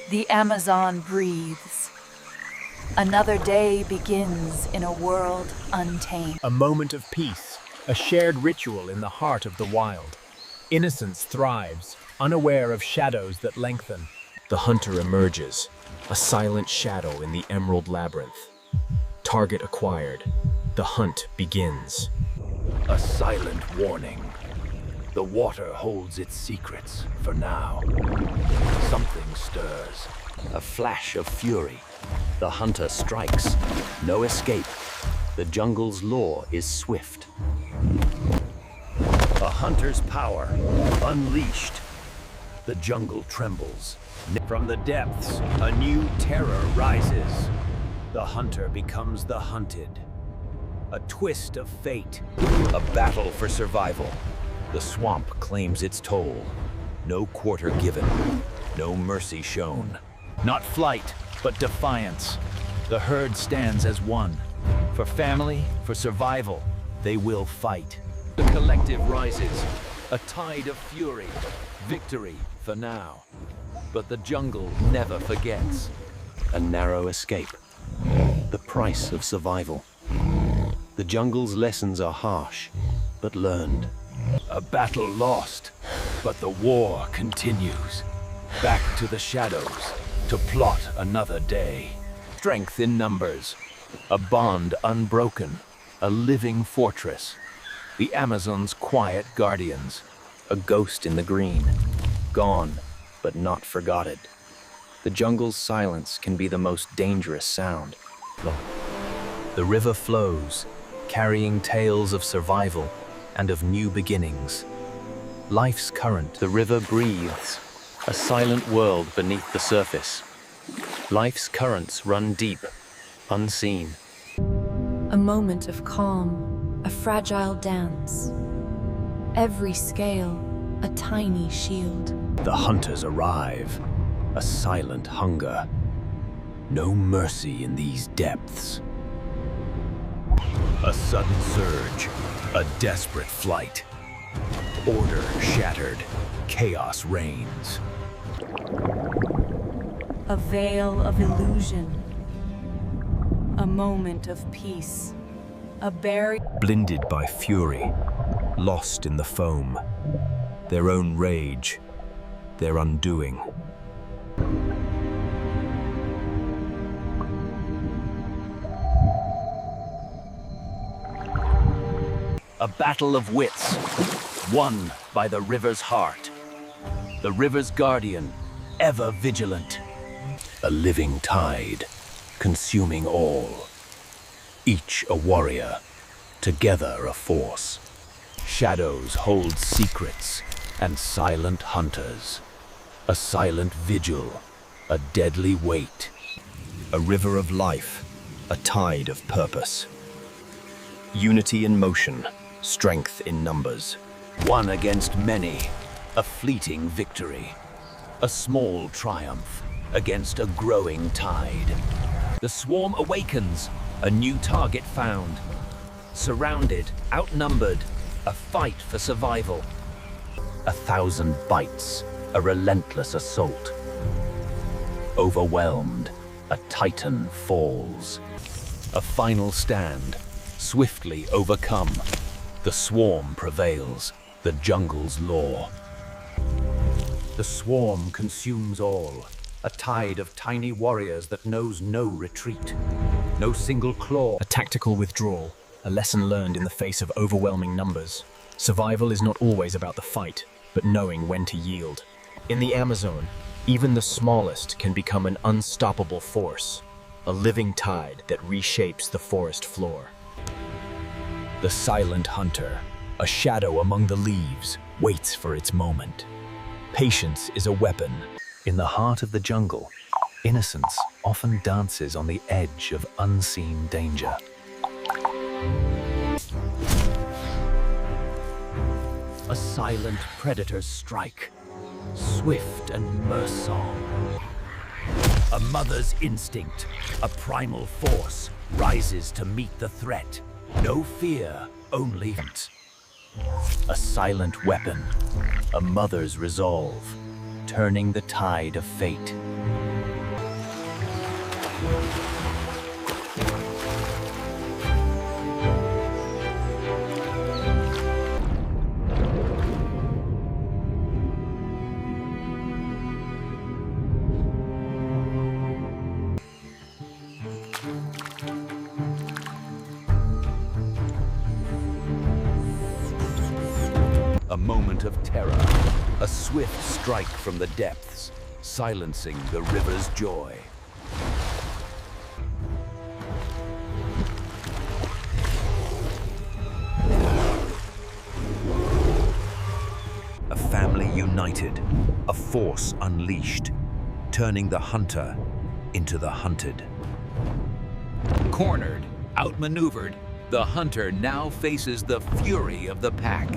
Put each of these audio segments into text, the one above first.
The Amazon breathes. Another day begins in a world untamed. A moment of peace, a shared ritual in the heart of the wild. Innocence thrives, unaware of shadows that lengthen. The hunter emerges, a silent shadow in the emerald labyrinth. Target acquired. The hunt begins. A silent warning. The water holds its secrets for now. Something stirs. A flash of fury. The hunter strikes. No escape. The jungle's law is swift. A hunter's power unleashed. The jungle trembles. From the depths, a new terror rises. The hunter becomes the hunted. A twist of fate. A battle for survival. The swamp claims its toll. No quarter given. No mercy shown. Not flight, but defiance. The herd stands as one. For family, for survival, they will fight. The collective rises. A tide of fury. Victory for now. But the jungle never forgets. A narrow escape. The price of survival. The jungle's lessons are harsh, but learned. A battle lost, but the war continues. Back to the shadows, to plot another day. Strength in numbers, a bond unbroken, a living fortress. The Amazon's quiet guardians, a ghost in the green. Gone, but not forgotten. The jungle's silence can be the most dangerous sound. The river flows, carrying tales of survival and of new beginnings. Life's current. The river breathes, a silent world beneath the surface. Life's currents run deep, unseen. A moment of calm, a fragile dance. Every scale, a tiny shield. The hunters arrive, a silent hunger. No mercy in these depths. A sudden surge, a desperate flight. Order shattered, chaos reigns. A veil of illusion. A moment of peace. A barrier. Blinded by fury, lost in the foam. Their own rage, their undoing. A battle of wits, won by the river's heart. The river's guardian, ever vigilant. A living tide, consuming all. Each a warrior, together a force. Shadows hold secrets and silent hunters. A silent vigil, a deadly weight. A river of life, a tide of purpose. Unity in motion, strength in numbers. One against many, a fleeting victory. A small triumph against a growing tide. The swarm awakens, a new target found. Surrounded, outnumbered, a fight for survival. 1,000 bites, a relentless assault. Overwhelmed, a titan falls. A final stand, swiftly overcome. The swarm prevails, the jungle's law. The swarm consumes all, a tide of tiny warriors that knows no retreat, no single claw. A tactical withdrawal, a lesson learned in the face of overwhelming numbers. Survival is not always about the fight, but knowing when to yield. In the Amazon, even the smallest can become an unstoppable force, a living tide that reshapes the forest floor. The silent hunter, a shadow among the leaves, waits for its moment. Patience is a weapon. In the heart of the jungle, innocence often dances on the edge of unseen danger. A silent predator's strike, swift and merciful. A mother's instinct, a primal force, rises to meet the threat. No fear, only hunt. A silent weapon, a mother's resolve, turning the tide of fate. A moment of terror, a swift strike from the depths, silencing the river's joy. A family united, a force unleashed, turning the hunter into the hunted. Cornered, outmaneuvered, the hunter now faces the fury of the pack.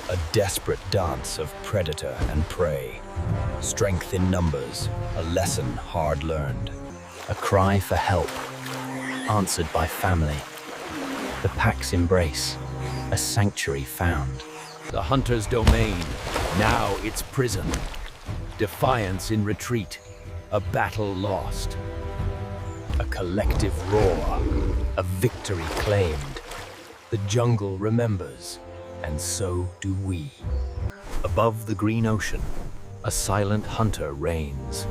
A desperate dance of predator and prey. Strength in numbers, a lesson hard learned. A cry for help, answered by family. The pack's embrace, a sanctuary found. The hunter's domain, now its prison. Defiance in retreat, a battle lost. A collective roar, a victory claimed. The jungle remembers, and so do we. Above the green ocean, a silent hunter reigns.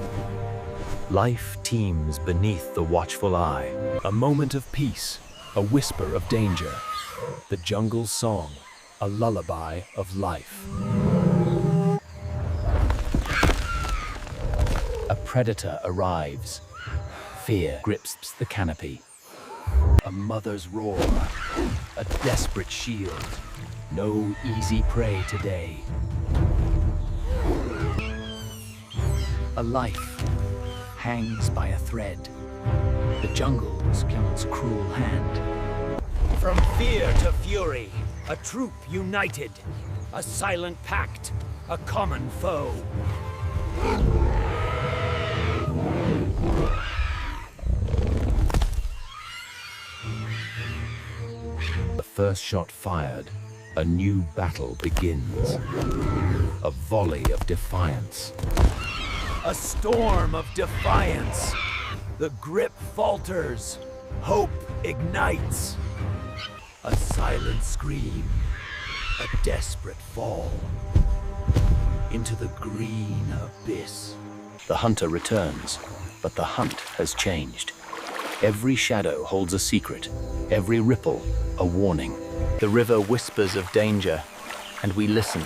Life teems beneath the watchful eye. A moment of peace, a whisper of danger. The jungle's song, a lullaby of life. A predator arrives. Fear grips the canopy. A mother's roar, a desperate shield. No easy prey today. A life hangs by a thread. The jungle's cruel hand. From fear to fury, a troop united, a silent pact, a common foe. The first shot fired, a new battle begins. A volley of defiance. A storm of defiance. The grip falters. Hope ignites. A silent scream. A desperate fall. Into the green abyss. The hunter returns, but the hunt has changed. Every shadow holds a secret, every ripple a warning. The river whispers of danger, and we listen.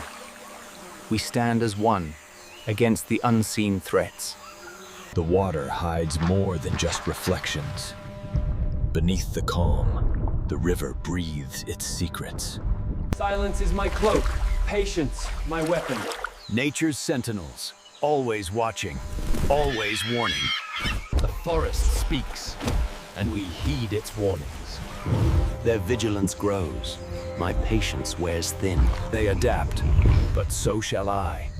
We stand as one, against the unseen threats. The water hides more than just reflections. Beneath the calm, the river breathes its secrets. Silence is my cloak, patience my weapon. Nature's sentinels, always watching, always warning. The forest speaks, and we heed its warnings. Their vigilance grows, my patience wears thin. They adapt, but so shall I.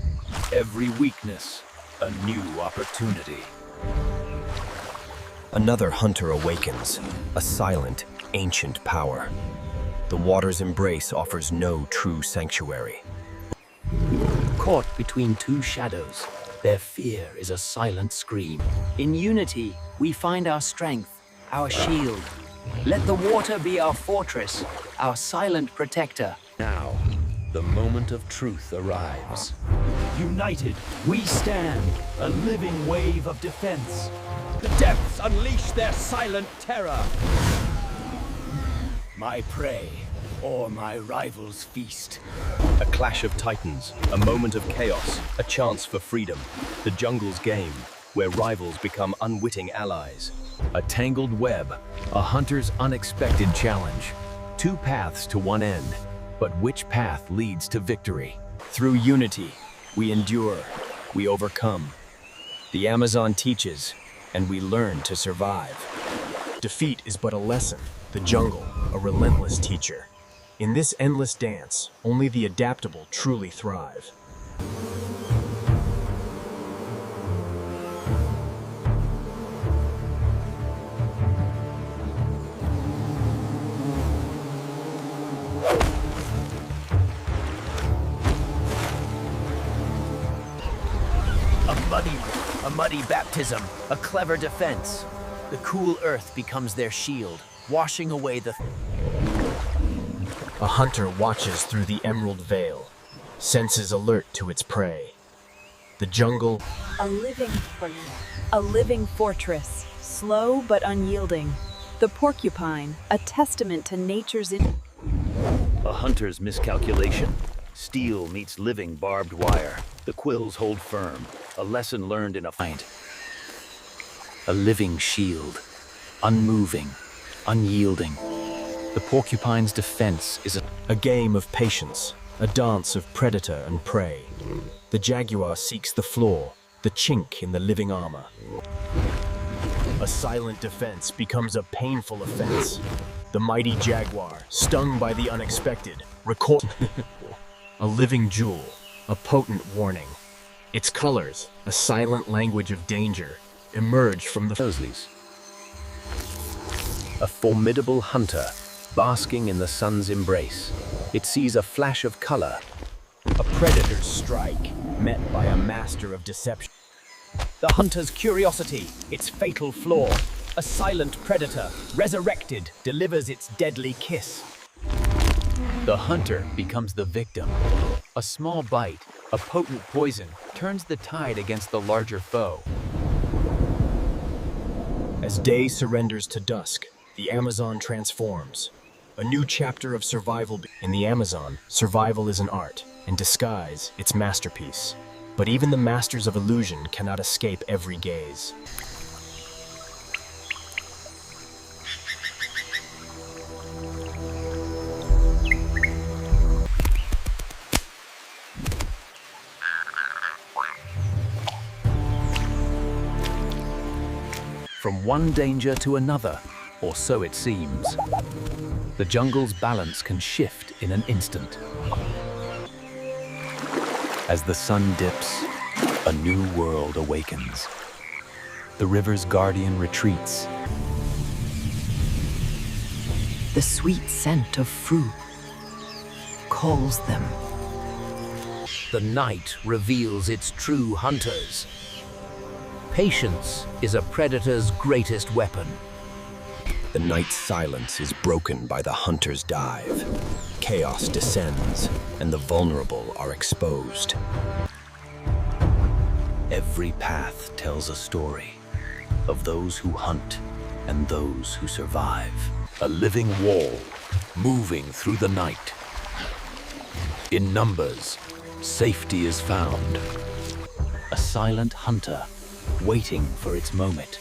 Every weakness, a new opportunity. Another hunter awakens, a silent, ancient power. The water's embrace offers no true sanctuary. Caught between two shadows, their fear is a silent scream. In unity, we find our strength, our shield. Let the water be our fortress, our silent protector. Now, the moment of truth arrives. United, we stand, a living wave of defense. The depths unleash their silent terror. My prey, or my rival's feast. A clash of titans, a moment of chaos, a chance for freedom. The jungle's game, where rivals become unwitting allies. A tangled web, a hunter's unexpected challenge. Two paths to one end, but which path leads to victory? Through unity, we endure, we overcome. The Amazon teaches, and we learn to survive. Defeat is but a lesson, the jungle, a relentless teacher. In this endless dance, only the adaptable truly thrive. A muddy baptism, a clever defense. The cool earth becomes their shield, washing away the... A hunter watches through the emerald veil, senses alert to its prey. The jungle, A living fortress, slow but unyielding. The porcupine, a testament to nature's A hunter's miscalculation. Steel meets living barbed wire. The quills hold firm. A lesson learned in a fight. A living shield. Unmoving. Unyielding. The porcupine's defense is a game of patience, a dance of predator and prey. The jaguar seeks the flaw, the chink in the living armor. A silent defense becomes a painful offense. The mighty jaguar, stung by the unexpected, a living jewel, a potent warning. Its colors, a silent language of danger, emerge from the Osleys. A formidable hunter, basking in the sun's embrace. It sees a flash of color. A predator's strike, met by a master of deception. The hunter's curiosity, its fatal flaw. A silent predator, resurrected, delivers its deadly kiss. The hunter becomes the victim. A small bite, a potent poison, turns the tide against the larger foe. As day surrenders to dusk, the Amazon transforms. A new chapter of survival. In the Amazon, survival is an art, and disguise its masterpiece. But even the masters of illusion cannot escape every gaze. From one danger to another, or so it seems. The jungle's balance can shift in an instant. As the sun dips, a new world awakens. The river's guardian retreats. The sweet scent of fruit calls them. The night reveals its true hunters. Patience is a predator's greatest weapon. The night's silence is broken by the hunter's dive. Chaos descends, and the vulnerable are exposed. Every path tells a story of those who hunt and those who survive. A living wall, moving through the night. In numbers, safety is found. A silent hunter, waiting for its moment.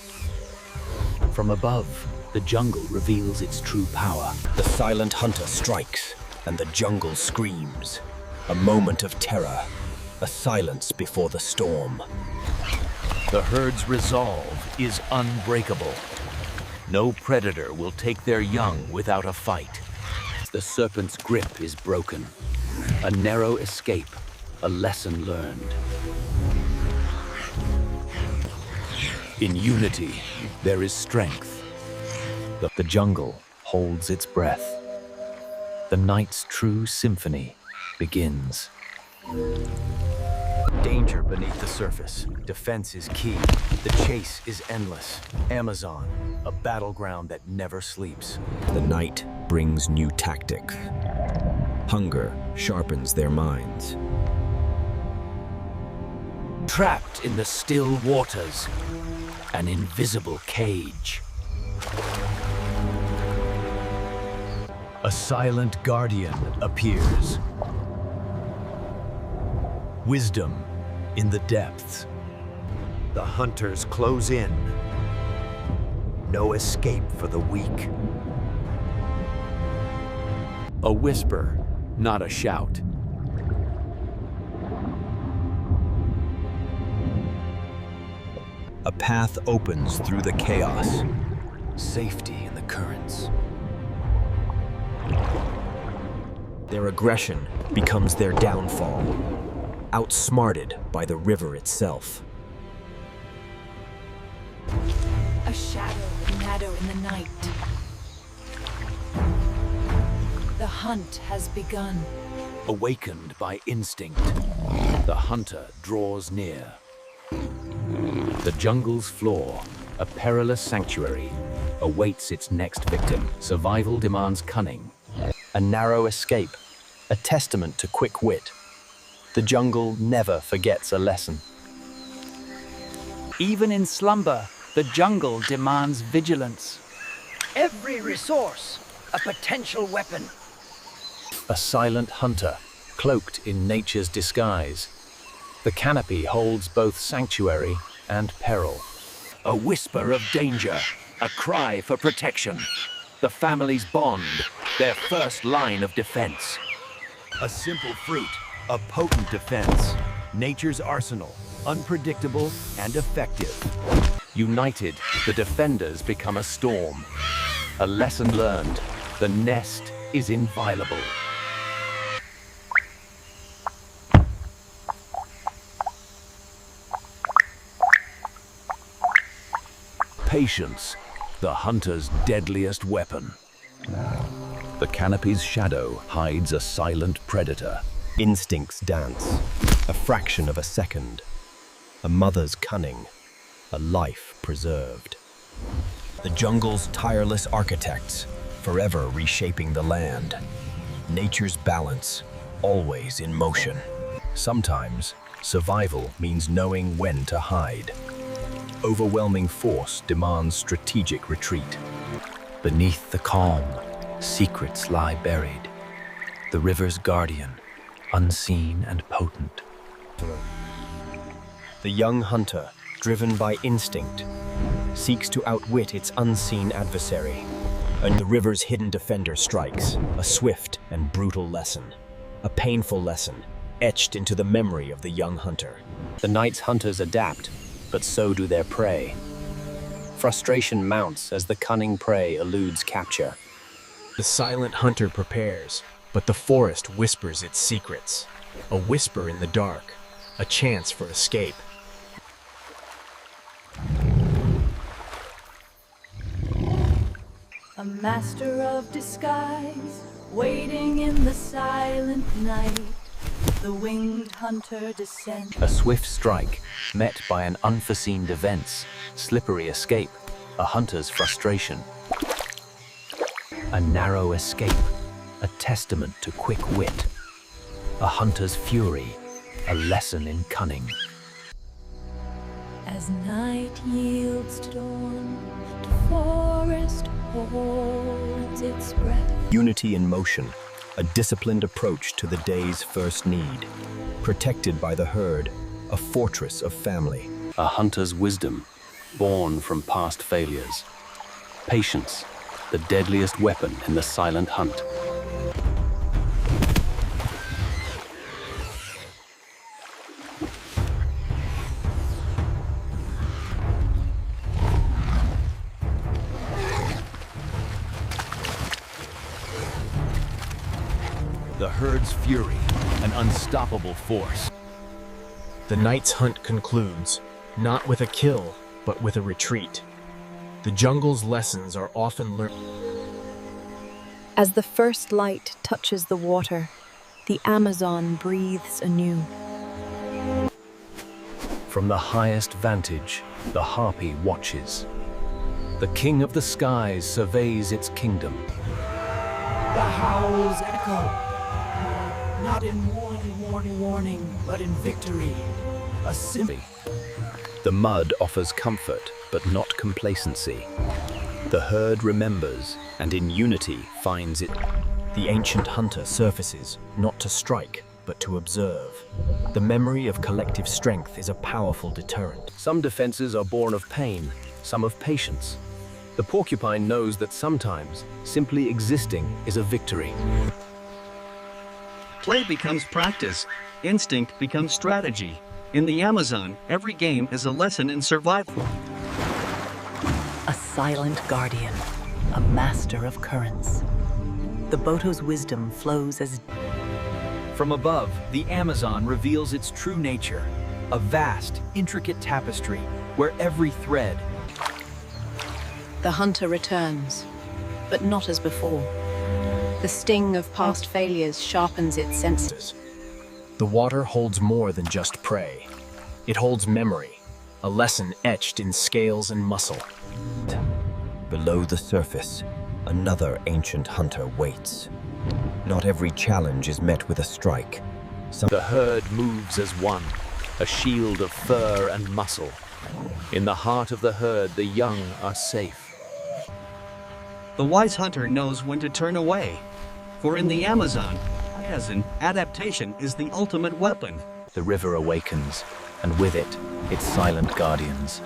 From above, the jungle reveals its true power. The silent hunter strikes, and the jungle screams. A moment of terror, a silence before the storm. The herd's resolve is unbreakable. No predator will take their young without a fight. The serpent's grip is broken. A narrow escape, a lesson learned. In unity, there is strength. The jungle holds its breath. The night's true symphony begins. Danger beneath the surface. Defense is key. The chase is endless. Amazon, a battleground that never sleeps. The night brings new tactics. Hunger sharpens their minds. Trapped in the still waters, an invisible cage. A silent guardian appears. Wisdom in the depths. The hunters close in. No escape for the weak. A whisper, not a shout. A path opens through the chaos. Safety in the currents. Their aggression becomes their downfall, outsmarted by the river itself. a shadow in the night. The hunt has begun. Awakened by instinct, the hunter draws near. The jungle's floor, a perilous sanctuary, awaits its next victim. Survival demands cunning. A narrow escape, a testament to quick wit. The jungle never forgets a lesson. Even in slumber, the jungle demands vigilance. Every resource, a potential weapon. A silent hunter, cloaked in nature's disguise. The canopy holds both sanctuary and peril. A whisper of danger, a cry for protection. The family's bond, their first line of defense. A simple fruit, a potent defense. Nature's arsenal, unpredictable and effective. United, the defenders become a storm. A lesson learned, the nest is inviolable. Patience, the hunter's deadliest weapon. The canopy's shadow hides a silent predator. Instincts dance, a fraction of a second. A mother's cunning, a life preserved. The jungle's tireless architects, forever reshaping the land. Nature's balance, always in motion. Sometimes, survival means knowing when to hide. Overwhelming force demands strategic retreat. Beneath the calm, secrets lie buried. The river's guardian, unseen and potent. The young hunter, driven by instinct, seeks to outwit its unseen adversary. And the river's hidden defender strikes, a swift and brutal lesson. A painful lesson, etched into the memory of the young hunter. The night's hunters adapt, but so do their prey. Frustration mounts as the cunning prey eludes capture. The silent hunter prepares, but the forest whispers its secrets. A whisper in the dark, a chance for escape. A master of disguise, waiting in the silent night. The winged hunter descends. A swift strike, met by an unforeseen defense, slippery escape, a hunter's frustration. A narrow escape, a testament to quick wit. A hunter's fury, a lesson in cunning. As night yields to dawn, the forest holds its breath. Unity in motion, a disciplined approach to the day's first need. Protected by the herd, a fortress of family. A hunter's wisdom, born from past failures. Patience, the deadliest weapon in the silent hunt. The herd's fury, an unstoppable force. The night's hunt concludes, not with a kill, but with a retreat. The jungle's lessons are often learned. As the first light touches the water, the Amazon breathes anew. From the highest vantage, the harpy watches. The king of the skies surveys its kingdom. The howls echo. Not in warning, but in victory. A symbol. The mud offers comfort, but not complacency. The herd remembers, and in unity finds it. The ancient hunter surfaces, not to strike, but to observe. The memory of collective strength is a powerful deterrent. Some defenses are born of pain, some of patience. The porcupine knows that sometimes, simply existing is a victory. Play becomes practice. Instinct becomes strategy. In the Amazon, every game is a lesson in survival. A silent guardian, a master of currents. The Boto's wisdom flows as... From above, the Amazon reveals its true nature, a vast, intricate tapestry where every thread... The hunter returns, but not as before. The sting of past failures sharpens its senses. The water holds more than just prey. It holds memory, a lesson etched in scales and muscle. Below the surface, another ancient hunter waits. Not every challenge is met with a strike. The herd moves as one, a shield of fur and muscle. In the heart of the herd, the young are safe. The wise hunter knows when to turn away. For in the Amazon, as an adaptation is the ultimate weapon. The river awakens, and with it, its silent guardians.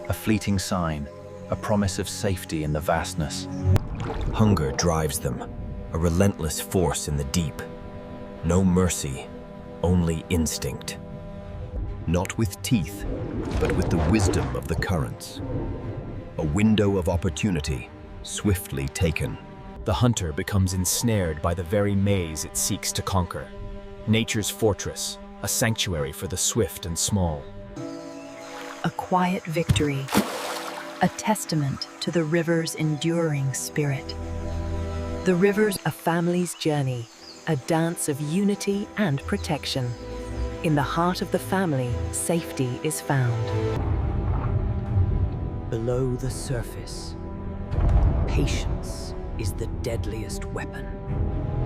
A fleeting sign, a promise of safety in the vastness. Hunger drives them, a relentless force in the deep. No mercy, only instinct. Not with teeth, but with the wisdom of the currents. A window of opportunity, swiftly taken. The hunter becomes ensnared by the very maze it seeks to conquer. Nature's fortress, a sanctuary for the swift and small. A quiet victory, a testament to the river's enduring spirit. The river's a family's journey, a dance of unity and protection. In the heart of the family, safety is found. Below the surface, patience is the deadliest weapon.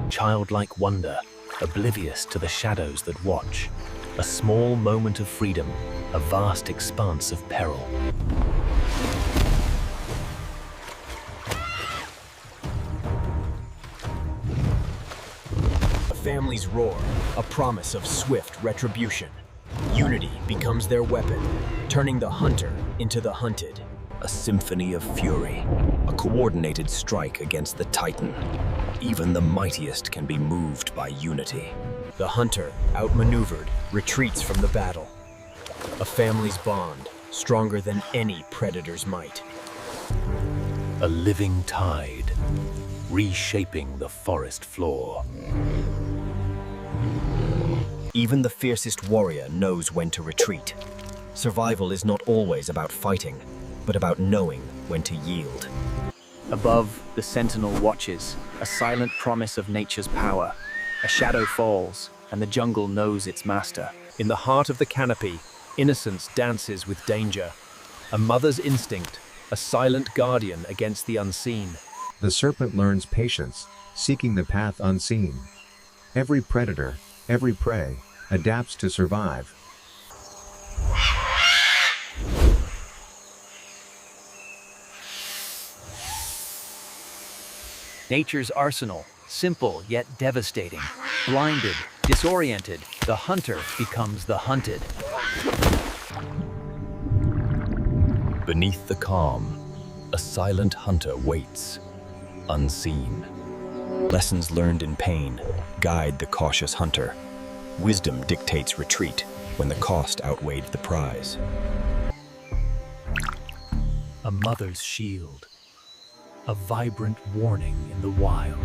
Childlike wonder, oblivious to the shadows that watch. A small moment of freedom, a vast expanse of peril. A family's roar, a promise of swift retribution. Unity becomes their weapon, turning the hunter into the hunted. A symphony of fury, a coordinated strike against the Titan. Even the mightiest can be moved by unity. The hunter, outmaneuvered, retreats from the battle. A family's bond, stronger than any predator's might. A living tide, reshaping the forest floor. Even the fiercest warrior knows when to retreat. Survival is not always about fighting, but about knowing when to yield. Above, the sentinel watches, a silent promise of nature's power. A shadow falls, and the jungle knows its master. In the heart of the canopy, innocence dances with danger. A mother's instinct, a silent guardian against the unseen. The serpent learns patience, seeking the path unseen. Every predator, every prey, adapts to survive. Nature's arsenal, simple yet devastating. Blinded, disoriented, the hunter becomes the hunted. Beneath the calm, a silent hunter waits, unseen. Lessons learned in pain guide the cautious hunter. Wisdom dictates retreat when the cost outweighed the prize. A mother's shield, a vibrant warning in the wild.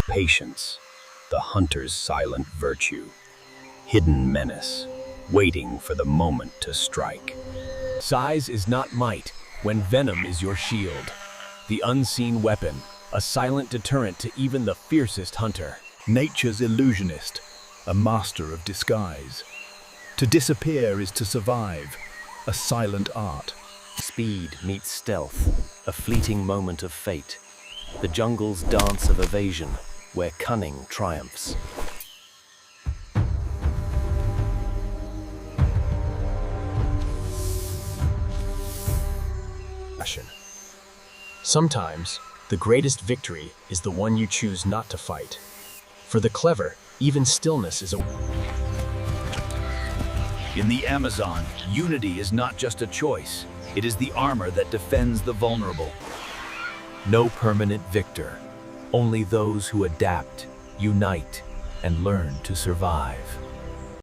Patience, the hunter's silent virtue. Hidden menace, waiting for the moment to strike. Size is not might when venom is your shield. The unseen weapon, a silent deterrent to even the fiercest hunter. Nature's illusionist, a master of disguise. To disappear is to survive, a silent art. Speed meets stealth, a fleeting moment of fate. The jungle's dance of evasion, where cunning triumphs. Sometimes, the greatest victory is the one you choose not to fight. For the clever, even stillness is a... In the Amazon, unity is not just a choice. It is the armor that defends the vulnerable. No permanent victor, only those who adapt, unite, and learn to survive.